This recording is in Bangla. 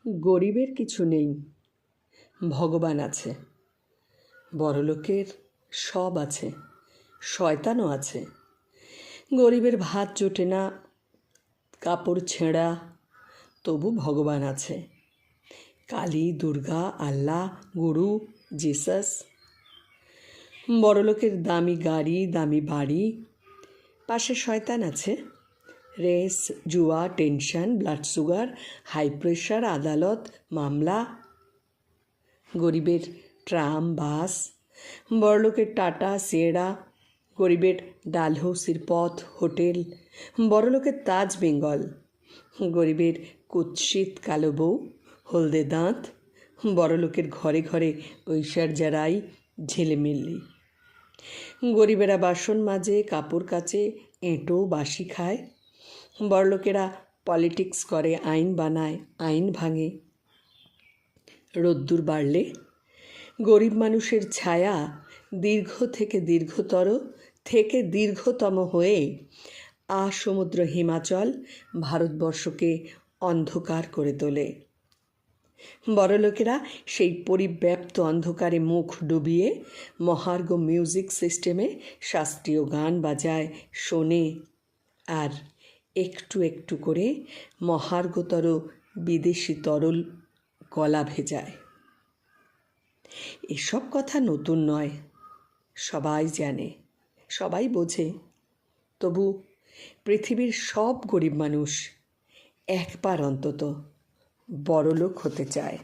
গরিবের কিছু নেই, ভগবান আছে। বড়লোকের সব আছে, শয়তানও আছে। গরিবের ভাত জোটে না, কাপড় ছেঁড়া, তবু ভগবান আছে। কালী, দুর্গা, আল্লাহ, গুরু, জিসাস। বড়লোকের দামি গাড়ি, দামি বাড়ি, পাশে শয়তান আছে। রেস, জুয়া, tension, blood sugar, high pressure, আদালত, মামলা। গরিবের ট্রাম, বাস, বড়লোকের টাটা, সিয়েরা। গরিবের ডালহৌসির পথ, হোটেল, বড়লোকের তাজ বেঙ্গল। গরিবের কুৎসিত কালো বউ, হলদে দাঁত। বড়লোকের ঘরে ঘরে ঐশ্বর্যা রাই, ঝেলেমিল্লি। গরিবেরা বাসন মাজে, কাপড় কাচে, এঁটো বাসি খায়। বড়লোকেরা পলিটিক্স করে, আইন বানায়, আইন ভাঙে। রোদ্দুর বাড়লে গরিব মানুষের ছায়া দীর্ঘ থেকে দীর্ঘতর থেকে দীর্ঘতম হয়ে আসমুদ্র হিমাচল ভারতবর্ষকে অন্ধকার করে তোলে। বড়লোকেরা সেই পরিব্যাপ্ত অন্ধকারে মুখ ডুবিয়ে মহার্ঘ মিউজিক সিস্টেমে শাস্ত্রীয় গান বাজায়, শোনে, আর একটু একটু করে মহার্ঘতর বিদেশি তরল গলা ভেজায়। এসব কথা নতুন নয়, সবাই জানে, সবাই বোঝে। তবু পৃথিবীর সব গরিব মানুষ একবার অন্তত বড়লোক হতে চায়।